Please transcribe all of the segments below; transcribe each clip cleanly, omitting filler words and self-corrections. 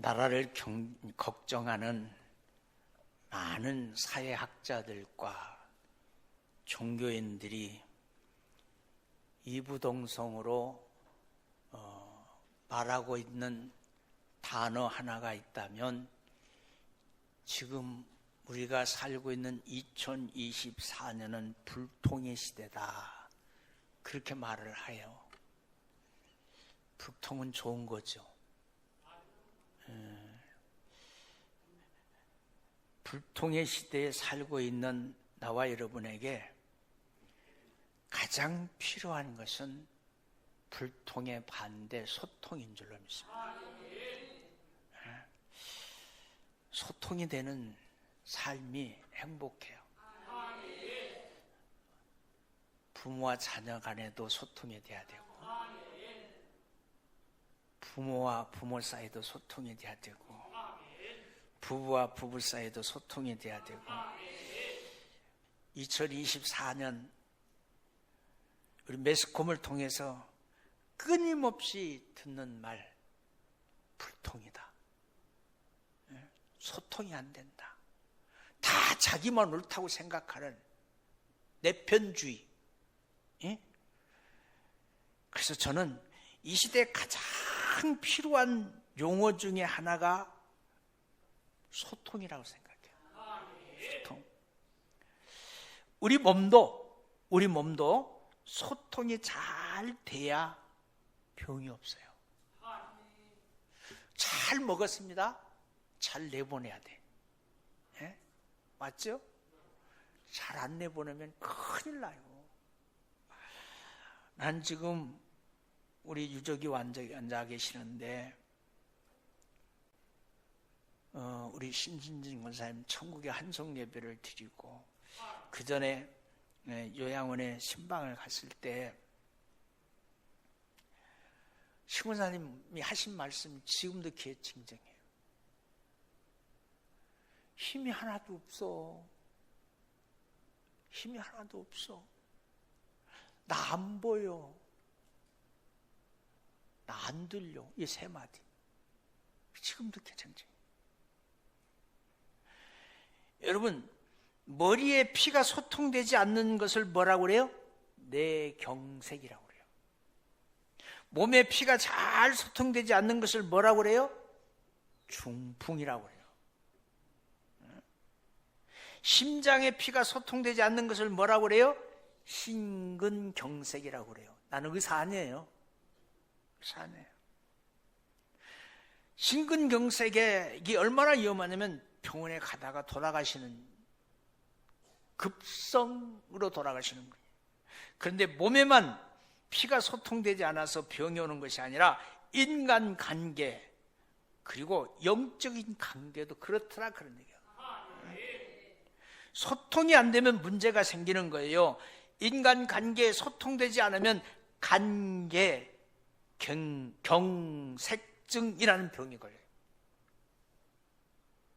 나라를 걱정하는 많은 사회학자들과 종교인들이 이부동성으로 말하고 있는 단어 하나가 있다면 지금 우리가 살고 있는 2024년은 불통의 시대다, 그렇게 말을 해요. 불통은 좋은 거죠. 불통의 시대에 살고 있는 나와 여러분에게 가장 필요한 것은 불통의 반대 소통인 줄로 믿습니다. 소통이 되는 삶이 행복해요. 부모와 자녀 간에도 소통이 돼야 되고, 부모와 부모 사이도 소통이 돼야 되고, 부부와 부부 사이도 소통이 돼야 되고, 2024년 우리 매스컴을 통해서 끊임없이 듣는 말, 불통이다. 소통이 안 된다. 다 자기만 옳다고 생각하는 내편주의. 그래서 저는 이 시대에 가장 필요한 용어 중에 하나가 소통이라고 생각해요. 소통. 우리 몸도 소통이 잘 돼야 병이 없어요. 잘 먹었습니다. 잘 내보내야 돼. 맞죠? 잘 안 내보내면 큰일 나요. 난 지금 우리 유족이 앉아 계시는데 우리 신진진 권사님 천국의 한송 예배를 드리고 그 전에 요양원에 신방을 갔을 때 신권사님이 하신 말씀이 지금도 귀에 징징해요. 힘이 하나도 없어. 힘이 하나도 없어. 나 안 보여. 나 안 들려. 이 세 마디. 지금도 귀에 징징해요. 여러분, 머리에 피가 소통되지 않는 것을 뭐라고 그래요? 뇌경색이라고 그래요. 몸에 피가 잘 소통되지 않는 것을 뭐라고 그래요? 중풍이라고 그래요. 심장에 피가 소통되지 않는 것을 뭐라고 그래요? 심근경색이라고 그래요. 나는 의사 아니에요. 의사 아니에요. 심근경색이 얼마나 위험하냐면 병원에 가다가 돌아가시는, 급성으로 돌아가시는 거예요. 그런데 몸에만 피가 소통되지 않아서 병이 오는 것이 아니라 인간관계 그리고 영적인 관계도 그렇더라, 그런 얘기예요. 소통이 안 되면 문제가 생기는 거예요. 인간관계에 소통되지 않으면 관계경색증이라는 병이 걸려요.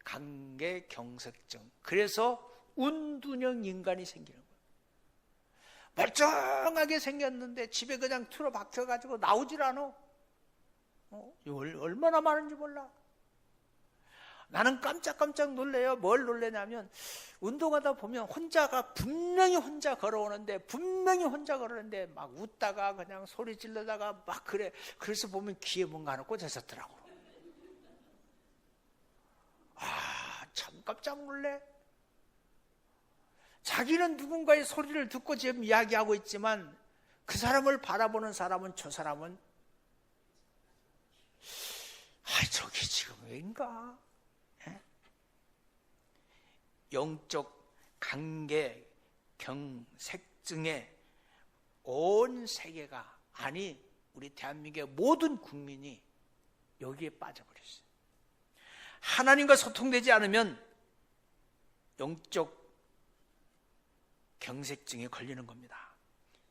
관계경색증. 그래서 운둔형 인간이 생기는 거예요. 멀쩡하게 생겼는데 집에 그냥 틀어박혀가지고 나오질 않아. 얼마나 많은지 몰라. 나는 깜짝깜짝 놀래요. 뭘 놀래냐면 운동하다 보면 분명히 혼자 걸어오는데 막 웃다가 그냥 소리 지르다가 막 그래. 그래서 보면 귀에 뭔가 하나 꽂아졌더라고. 참 깜짝 놀래. 자기는 누군가의 소리를 듣고 지금 이야기하고 있지만 그 사람을 바라보는 사람은, 저 사람은 저게 지금 왜인가? 영적 관계 경색증에 온 세계가, 아니 우리 대한민국의 모든 국민이 여기에 빠져버렸어요. 하나님과 소통되지 않으면 영적 경색증에 걸리는 겁니다.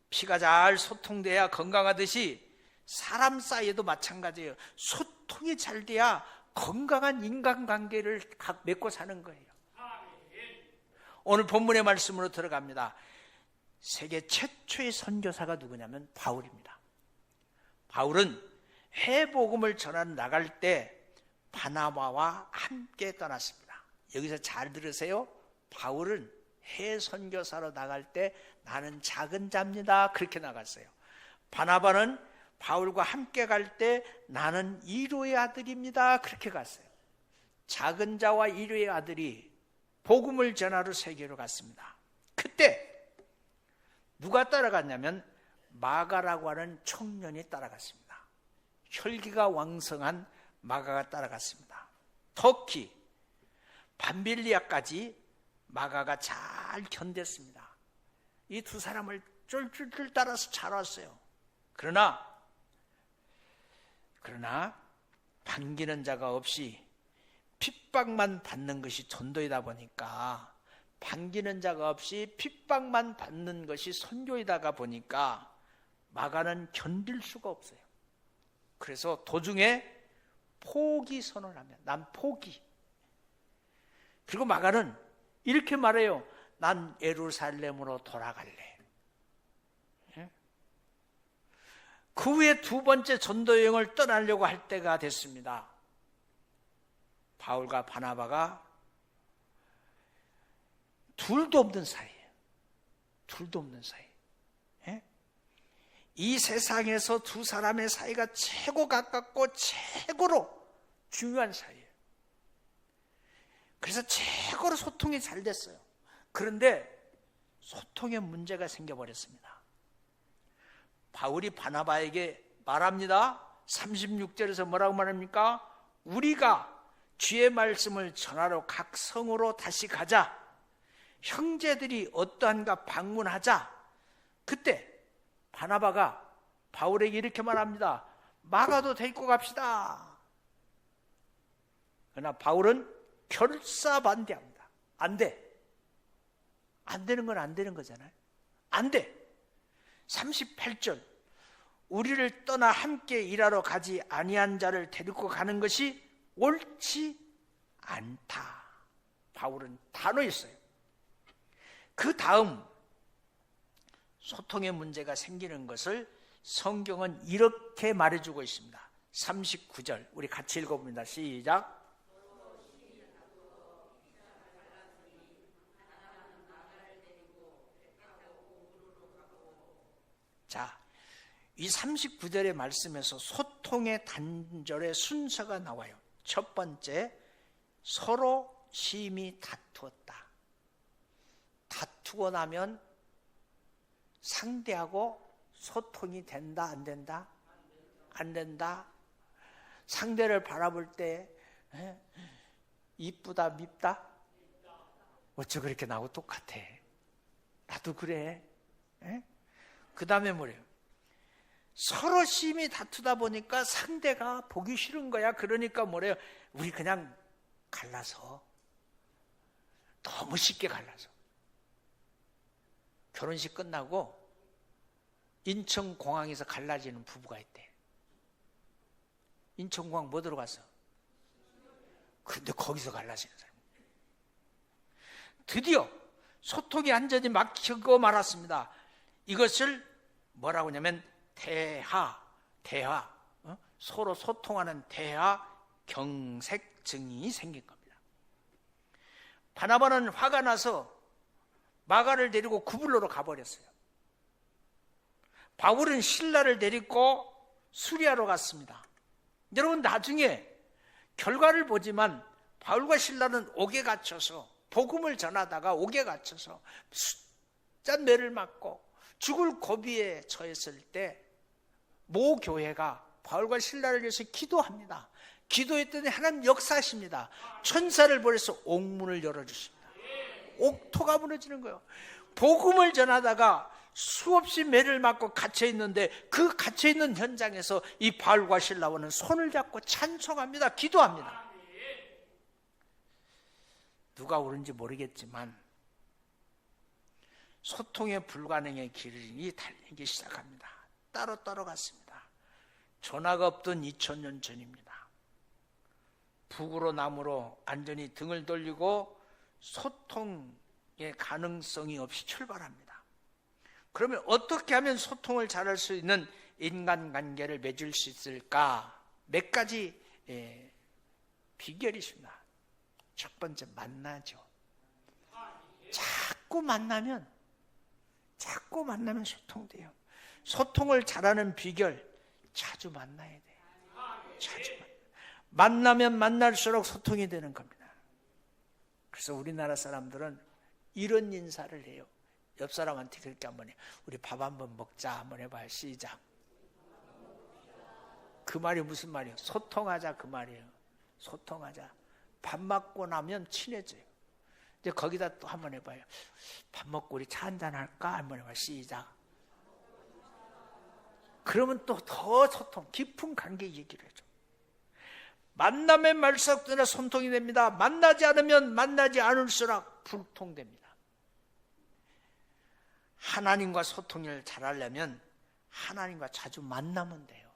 피가 잘 소통돼야 건강하듯이 사람 사이에도 마찬가지예요. 소통이 잘 돼야 건강한 인간관계를 맺고 사는 거예요. 오늘 본문의 말씀으로 들어갑니다. 세계 최초의 선교사가 누구냐면 바울입니다. 바울은 해복음을 전하러 나갈 때 바나바와 함께 떠났습니다. 여기서 잘 들으세요. 바울은 해외 선교사로 나갈 때 나는 작은 자입니다, 그렇게 나갔어요. 바나바는 바울과 함께 갈 때 나는 이로의 아들입니다, 그렇게 갔어요. 작은 자와 이로의 아들이 복음을 전하러 세계로 갔습니다. 그때 누가 따라갔냐면 마가라고 하는 청년이 따라갔습니다. 혈기가 왕성한 마가가 따라갔습니다. 터키, 밤빌리아까지 마가가 잘 견뎠습니다. 이 두 사람을 쫄쫄쫄 따라서 잘 왔어요. 그러나 반기는 자가 없이 핍박만 받는 것이 전도이다 보니까, 반기는 자가 없이 핍박만 받는 것이 선교이다가 보니까 마가는 견딜 수가 없어요. 그래서 도중에 포기 선언을 하면 난 포기. 그리고 마가는 이렇게 말해요. 난 예루살렘으로 돌아갈래. 그 후에 두 번째 전도 여행을 떠나려고 할 때가 됐습니다. 바울과 바나바가 둘도 없는 사이예요. 둘도 없는 사이. 이 세상에서 두 사람의 사이가 최고 가깝고 최고로 중요한 사이예요. 그래서 최고로 소통이 잘 됐어요. 그런데 소통에 문제가 생겨버렸습니다. 바울이 바나바에게 말합니다. 36절에서 뭐라고 말합니까? 우리가 주의 말씀을 전하러 각 성으로 다시 가자. 형제들이 어떠한가 방문하자. 그때 바나바가 바울에게 이렇게 말합니다. 마가도 데리고 갑시다. 그러나 바울은 결사반대합니다. 안 돼. 안 되는 건 안 되는 거잖아요. 안 돼. 38절, 우리를 떠나 함께 일하러 가지 아니한 자를 데리고 가는 것이 옳지 않다. 바울은 단호했어요. 그 다음 소통의 문제가 생기는 것을 성경은 이렇게 말해주고 있습니다. 39절 우리 같이 읽어봅니다. 시작. 자, 이 39절의 말씀에서 소통의 단절의 순서가 나와요. 첫 번째, 서로 심히 다투었다. 다투고 나면 상대하고 소통이 된다, 안 된다? 안 된다. 상대를 바라볼 때 이쁘다, 밉다? 어쩌 그렇게 나하고 똑같아. 나도 그래. 그 다음에 뭐래요? 서로 심히 다투다 보니까 상대가 보기 싫은 거야. 그러니까 뭐래요? 우리 그냥 갈라서, 너무 쉽게 갈라서. 결혼식 끝나고 인천공항에서 갈라지는 부부가 있대. 인천공항 뭐 들어갔어? 근데 거기서 갈라지는 사람. 드디어 소통이 완전히 막히고 말았습니다. 이것을 뭐라고 하냐면 대화, 서로 소통하는 대화 경색증이 생긴 겁니다. 바나바는 화가 나서 마가를 데리고 구불로로 가버렸어요. 바울은 실라를 데리고 수리아로 갔습니다. 여러분, 나중에 결과를 보지만 바울과 실라는 옥에 갇혀서 복음을 전하다가 옥에 갇혀서 숫잔매를 맞고 죽을 고비에 처했을 때 모 교회가 바울과 실라를 위해서 기도합니다. 기도했더니 하나님 역사하십니다. 천사를 보내서 옥문을 열어주십니다. 옥토가 무너지는 거예요. 복음을 전하다가 수없이 매를 맞고 갇혀있는데 그 갇혀있는 현장에서 이 바울과 실라와는 손을 잡고 찬송합니다. 기도합니다. 누가 옳은지 모르겠지만 소통의 불가능의 길이 달리기 시작합니다. 따로 갔습니다. 전화가 없던 2000년 전입니다. 북으로 남으로 안전히 등을 돌리고 소통의 가능성이 없이 출발합니다. 그러면 어떻게 하면 소통을 잘할 수 있는 인간관계를 맺을 수 있을까? 몇 가지 비결이 있습니다. 첫 번째, 만나죠. 자꾸 만나면 소통돼요. 소통을 잘하는 비결, 자주 만나야 돼요. 자주 만나면 만날수록 소통이 되는 겁니다. 그래서 우리나라 사람들은 이런 인사를 해요. 옆 사람한테 그렇게 한번 해. 우리 밥 한번 먹자 한번 해봐요. 시작. 그 말이 무슨 말이에요? 소통하자 그 말이에요. 소통하자. 밥 먹고 나면 친해져요. 이제 거기다 또 한번 해봐요. 밥 먹고 우리 차 한잔 할까? 한번 해봐요. 시작. 그러면 또 더 소통, 깊은 관계 얘기를 해줘. 만남의 말석들에 소통이 됩니다. 만나지 않으면 만나지 않을수록 불통됩니다. 하나님과 소통을 잘하려면 하나님과 자주 만나면 돼요.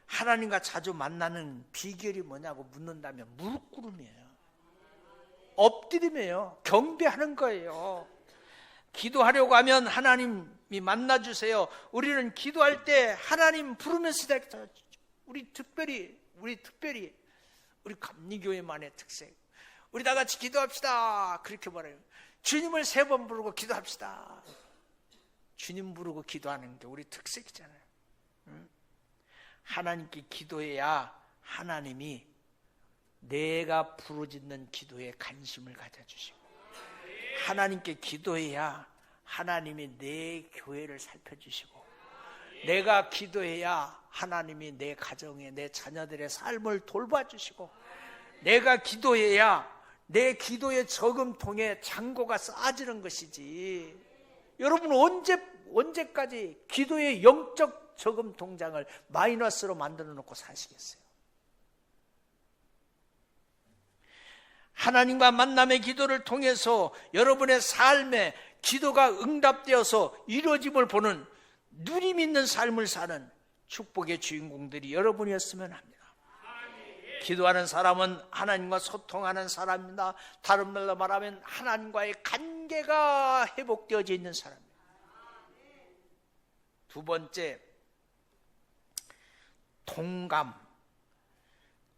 하나님과 자주 만나는 비결이 뭐냐고 묻는다면 무릎 꿇음이에요. 엎드림이에요. 경배하는 거예요. 기도하려고 하면 하나님이 만나주세요. 우리는 기도할 때 하나님 부르면서 우리 특별히 우리 감리교회만의 특색. 우리 다 같이 기도합시다. 그렇게 말해요. 주님을 3번 부르고 기도합시다. 주님 부르고 기도하는 게 우리 특색이잖아요. 하나님께 기도해야 하나님이 내가 부르짖는 기도에 관심을 가져주시고, 하나님께 기도해야 하나님이 내 교회를 살펴주시고, 내가 기도해야 하나님이 내 가정에 내 자녀들의 삶을 돌봐주시고, 내가 기도해야 내 기도의 저금통에 잔고가 쌓아지는 것이지. 여러분 언제까지 기도의 영적 저금통장을 마이너스로 만들어 놓고 사시겠어요? 하나님과 만남의 기도를 통해서 여러분의 삶에 기도가 응답되어서 이루어짐을 보는 누림 있는 삶을 사는 축복의 주인공들이 여러분이었으면 합니다. 기도하는 사람은 하나님과 소통하는 사람입니다. 다른 말로 말하면 하나님과의 관계가 회복되어져 있는 사람입니다. 두 번째,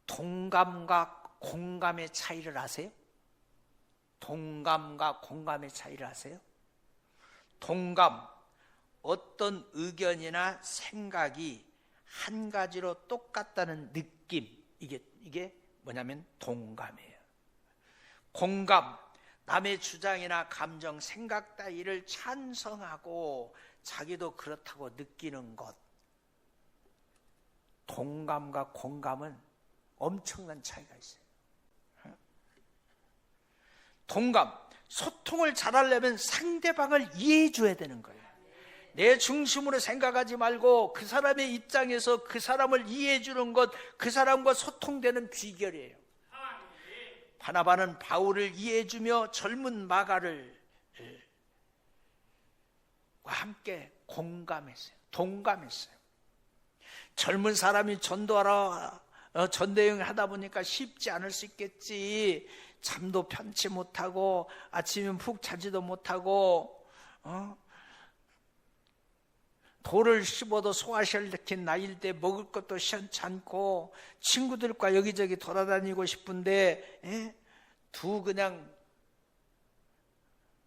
동감과 공감의 차이를 아세요? 동감과 공감의 차이를 아세요? 동감, 어떤 의견이나 생각이 한 가지로 똑같다는 느낌, 이게 뭐냐면 동감이에요. 공감, 남의 주장이나 감정, 생각 따위를 찬성하고 자기도 그렇다고 느끼는 것. 동감과 공감은 엄청난 차이가 있어요. 동감, 소통을 잘하려면 상대방을 이해해 줘야 되는 거예요. 내 중심으로 생각하지 말고 그 사람의 입장에서 그 사람을 이해해 주는 것, 그 사람과 소통되는 비결이에요. 바나바는 바울을 이해해 주며 젊은 마가를 함께 공감했어요. 동감했어요. 젊은 사람이 전도하러 전도여행을 하다 보니까 쉽지 않을 수 있겠지. 잠도 편치 못하고 아침에 푹 자지도 못하고 돌을 씹어도 소화시를 느낀 나이일 때 먹을 것도 시원치 않고 친구들과 여기저기 돌아다니고 싶은데 그냥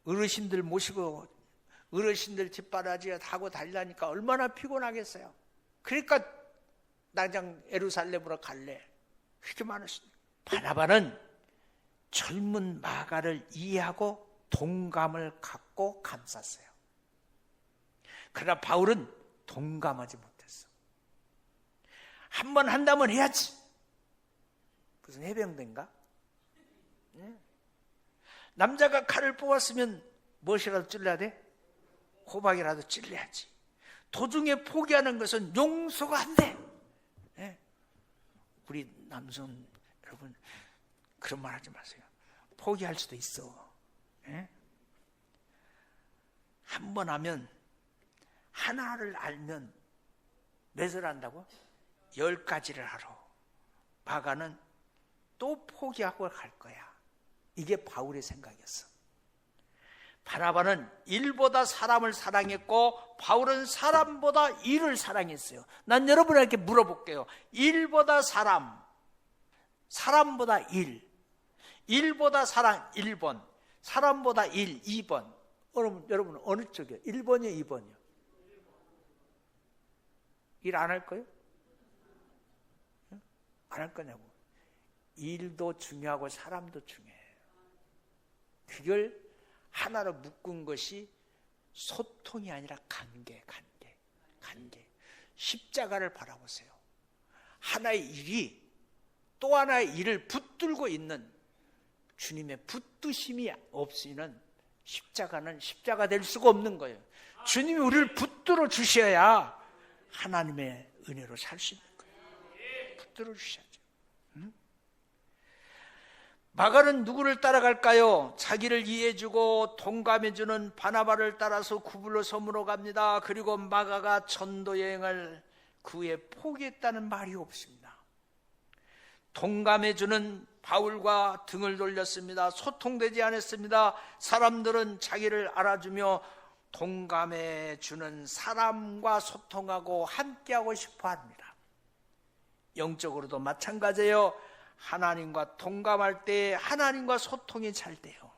어르신들 모시고 어르신들 뒷바라지에 타고 달리니까 얼마나 피곤하겠어요. 그러니까 당장 예루살렘으로 갈래. 그렇게 많으십니다. 바나바는 젊은 마가를 이해하고 동감을 갖고 감쌌어요. 그러나 바울은 동감하지 못했어. 한 번 한다면 해야지. 무슨 해병대인가? 남자가 칼을 뽑았으면 무엇이라도 찔러야 돼? 호박이라도 찔러야지. 도중에 포기하는 것은 용서가 안 돼. 우리 남성 여러분, 그런 말 하지 마세요. 포기할 수도 있어. 한 번 하면, 하나를 알면 몇을 한다고? 10가지를 알아. 마가는 또 포기하고 갈 거야. 이게 바울의 생각이었어. 바나바는 일보다 사람을 사랑했고 바울은 사람보다 일을 사랑했어요. 난 여러분에게 물어볼게요. 일보다 사람, 사람보다 1, 일보다 사랑 1번, 사람보다 1, 2번. 여러분 어느 쪽이에요? 1번이요, 2번이요? 일 안 할 거예요? 안 할 거냐고. 일도 중요하고 사람도 중요해요. 그걸 하나로 묶은 것이 소통이 아니라 관계. 십자가를 바라보세요. 하나의 일이 또 하나의 일을 붙들고 있는 주님의 붙드심이 없이는 십자가는 십자가 될 수가 없는 거예요. 주님이 우리를 붙들어 주셔야 하나님의 은혜로 살 수 있는 거예요. 붙들어 주셔야죠. 마가는 누구를 따라갈까요? 자기를 이해해주고 동감해주는 바나바를 따라서 구불로 섬으로 갑니다. 그리고 마가가 전도 여행을 그 후에 포기했다는 말이 없습니다. 동감해주는 바울과 등을 돌렸습니다. 소통되지 않았습니다. 사람들은 자기를 알아주며 동감해주는 사람과 소통하고 함께하고 싶어 합니다. 영적으로도 마찬가지예요. 하나님과 동감할 때 하나님과 소통이 잘 돼요.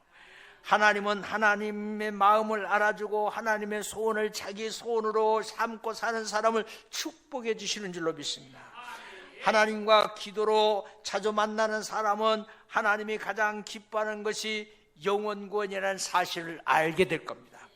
하나님은 하나님의 마음을 알아주고 하나님의 소원을 자기 소원으로 삼고 사는 사람을 축복해 주시는 줄로 믿습니다. 하나님과 기도로 자주 만나는 사람은 하나님이 가장 기뻐하는 것이 영혼 구원이라는 사실을 알게 될 겁니다.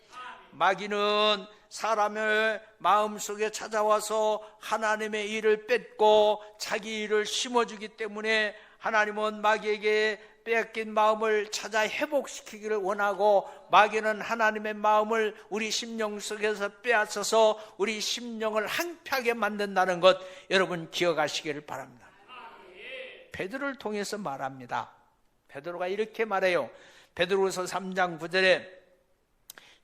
마귀는 사람의 마음속에 찾아와서 하나님의 일을 뺏고 자기 일을 심어주기 때문에 하나님은 마귀에게 빼앗긴 마음을 찾아 회복시키기를 원하고, 마귀는 하나님의 마음을 우리 심령 속에서 빼앗아서 우리 심령을 항폐하게 만든다는 것 여러분 기억하시기를 바랍니다. 베드로를 통해서 말합니다. 베드로가 이렇게 말해요. 베드로후서 3장 9절에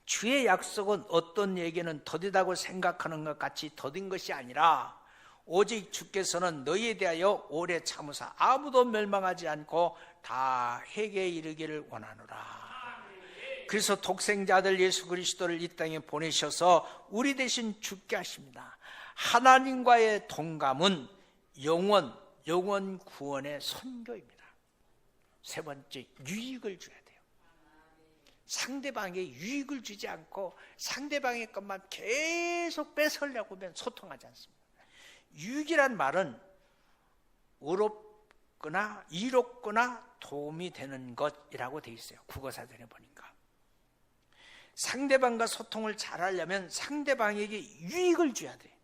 주의 약속은 어떤 얘기는 더디다고 생각하는 것 같이 더딘 것이 아니라 오직 주께서는 너희에 대하여 오래 참으사 아무도 멸망하지 않고 다 회개에 이르기를 원하노라. 그래서 독생자들 예수 그리스도를 이 땅에 보내셔서 우리 대신 죽게 하십니다. 하나님과의 동감은 영원 구원의 선교입니다. 세 번째, 유익을 줘야 돼요. 상대방에게 유익을 주지 않고 상대방의 것만 계속 뺏으려고 하면 소통하지 않습니다. 유익이란 말은 의롭거나 이롭거나 도움이 되는 것이라고 되어 있어요. 국어사전에 보니까. 상대방과 소통을 잘하려면 상대방에게 유익을 줘야 돼.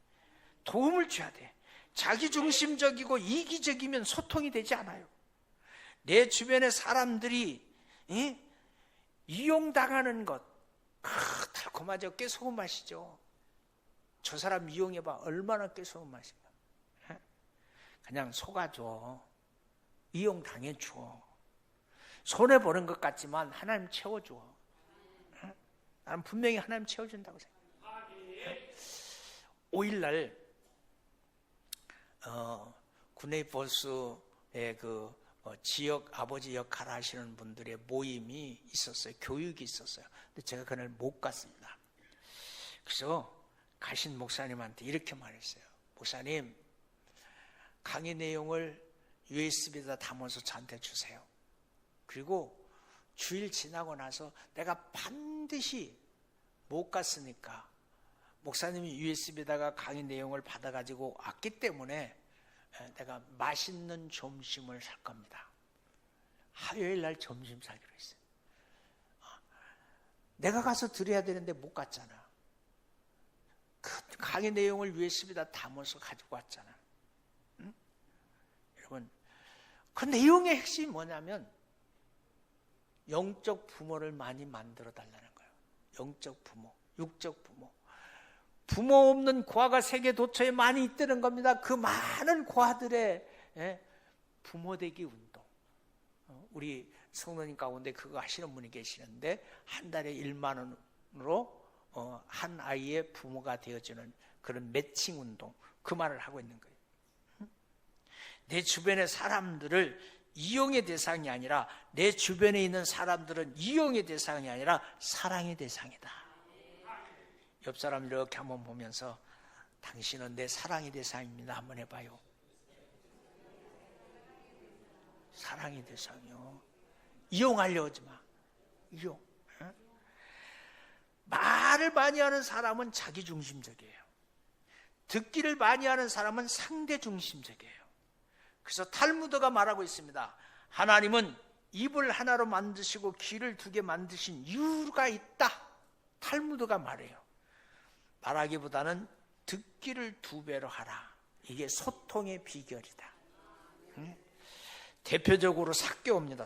도움을 줘야 돼. 자기중심적이고 이기적이면 소통이 되지 않아요. 내 주변의 사람들이 이용당하는 것, 달콤하죠. 깨소금 맛이죠. 저 사람 이용해봐. 얼마나 깨소금 맛인가. 그냥 속아줘. 이용당해줘. 손해보는 것 같지만 하나님 채워줘. 나는 분명히 하나님 채워준다고 생각해. 5일날 구네이버스의 지역 아버지 역할을 하시는 분들의 모임이 있었어요. 교육이 있었어요. 근데 제가 그날 못 갔습니다. 그래서 가신 목사님한테 이렇게 말했어요. 목사님, 강의 내용을 USB에다 담아서 저한테 주세요. 그리고 주일 지나고 나서 내가 반드시 못 갔으니까 목사님이 USB에다가 강의 내용을 받아가지고 왔기 때문에 내가 맛있는 점심을 살 겁니다. 화요일 날 점심 사기로 했어요. 내가 가서 드려야 되는데 못 갔잖아. 그 강의 내용을 USB에다 담아서 가지고 왔잖아. 응? 여러분, 그 내용의 핵심이 뭐냐면 영적 부모를 많이 만들어 달라는 거예요. 영적 부모, 육적 부모. 부모 없는 고아가 세계 도처에 많이 있다는 겁니다. 그 많은 고아들의 부모 되기 운동. 우리 성도님 가운데 그거 하시는 분이 계시는데 한 달에 1만 원으로 한 아이의 부모가 되어주는 그런 매칭 운동, 그 말을 하고 있는 거예요. 내 주변의 사람들을 이용의 대상이 아니라, 내 주변에 있는 사람들은 이용의 대상이 아니라 사랑의 대상이다. 옆 사람 이렇게 한번 보면서 당신은 내 사랑의 대상입니다 한번 해봐요. 사랑의 대상이요. 이용하려 하지 마. 이용. 말을 많이 하는 사람은 자기중심적이에요. 듣기를 많이 하는 사람은 상대중심적이에요. 그래서 탈무드가 말하고 있습니다. 하나님은 입을 하나로 만드시고 귀를 두 개 만드신 이유가 있다. 탈무드가 말해요. 말하기보다는 듣기를 두 배로 하라. 이게 소통의 비결이다. 대표적으로 삭개오입니다.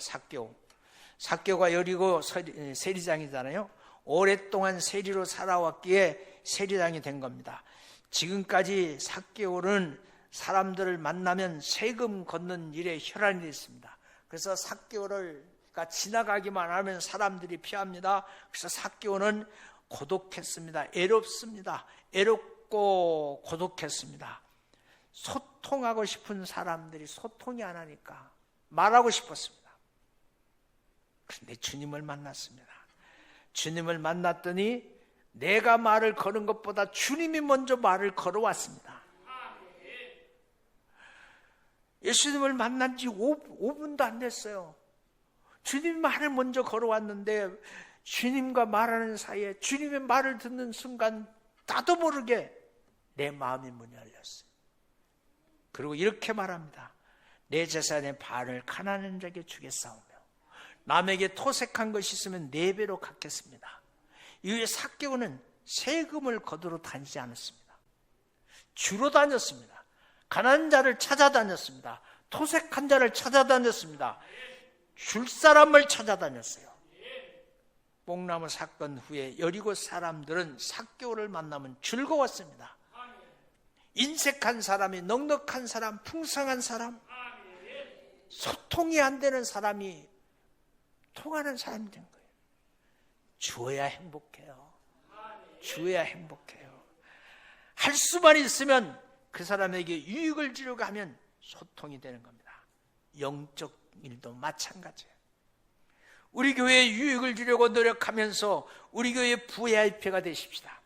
삭개오가 여리고 세리장이잖아요. 오랫동안 세리로 살아왔기에 세리장이 된 겁니다. 지금까지 삭개오는 사람들을 만나면 세금 걷는 일에 혈안이 있습니다. 그래서 삭개오가 지나가기만 하면 사람들이 피합니다. 그래서 삭개오는 고독했습니다. 애롭습니다. 애롭고 고독했습니다. 소통하고 싶은 사람들이 소통이 안 하니까 말하고 싶었습니다. 그런데 주님을 만났습니다. 주님을 만났더니 내가 말을 거는 것보다 주님이 먼저 말을 걸어왔습니다. 예수님을 만난 지 5분도 안 됐어요. 주님 말을 먼저 걸어왔는데 주님과 말하는 사이에 주님의 말을 듣는 순간 나도 모르게 내 마음의 문이 열렸어요. 그리고 이렇게 말합니다. 내 재산의 반을 가난한 자에게 주겠사오며 남에게 토색한 것이 있으면 4배로 갚겠습니다. 이후에 삭개오는 세금을 거두러 다니지 않았습니다. 주로 다녔습니다. 가난한 자를 찾아다녔습니다. 토색한 자를 찾아다녔습니다. 줄 사람을 찾아다녔어요. 뽕나무 사건 후에 여리고 사람들은 삭개오를 만나면 즐거웠습니다. 인색한 사람이, 넉넉한 사람, 풍성한 사람, 소통이 안 되는 사람이 통하는 사람이 된 거예요. 주어야 행복해요. 주어야 행복해요. 할 수만 있으면 그 사람에게 유익을 주려고 하면 소통이 되는 겁니다. 영적 일도 마찬가지예요. 우리 교회에 유익을 주려고 노력하면서 우리 교회의 VIP가 되십시다.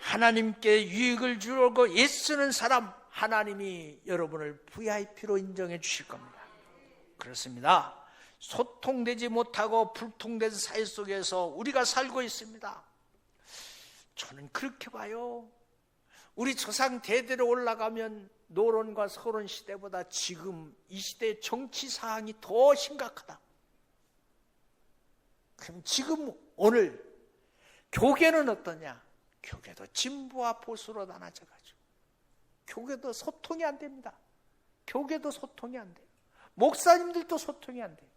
하나님께 유익을 주려고 애쓰는 사람, 하나님이 여러분을 VIP로 인정해 주실 겁니다. 그렇습니다. 소통되지 못하고 불통된 사회 속에서 우리가 살고 있습니다. 저는 그렇게 봐요. 우리 조상 대대로 올라가면 노론과 서론 시대보다 지금 이 시대의 정치 사항이 더 심각하다. 그럼 지금 오늘 교계는 어떠냐? 교계도 진보와 보수로 나눠져가지고 교계도 소통이 안 됩니다. 교계도 소통이 안 돼요. 목사님들도 소통이 안 돼요.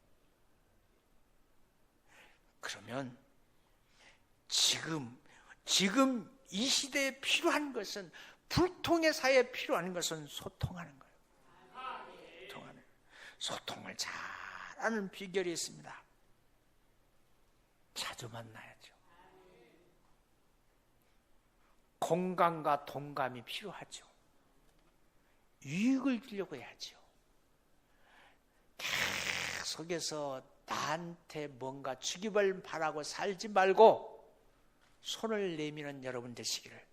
그러면 지금 이 시대에 필요한 것은, 불통의 사회에 필요한 것은 소통하는 거예요. 소통을 잘하는 비결이 있습니다. 자주 만나야죠. 공감과 동감이 필요하죠. 유익을 주려고 해야죠. 계속해서 나한테 뭔가 주기를 바라고 살지 말고 손을 내미는 여러분 되시기를,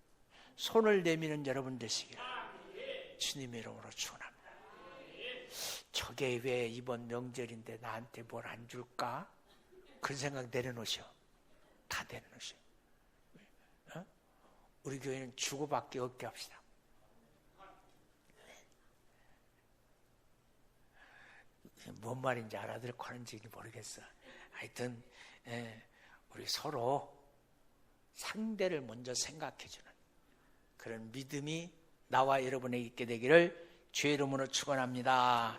손을 내미는 여러분 되시기를 주님의 이름으로 축원합니다. 저게 왜 이번 명절인데 나한테 뭘 안 줄까? 그런 생각 내려놓으셔. 다 내려놓으셔. 우리 교회는 주고받기 없게 합시다. 뭔 말인지 알아들고 하는지 모르겠어. 하여튼 우리 서로 상대를 먼저 생각해주는 그런 믿음이 나와 여러분에게 있게 되기를 주의 이름으로 축원합니다.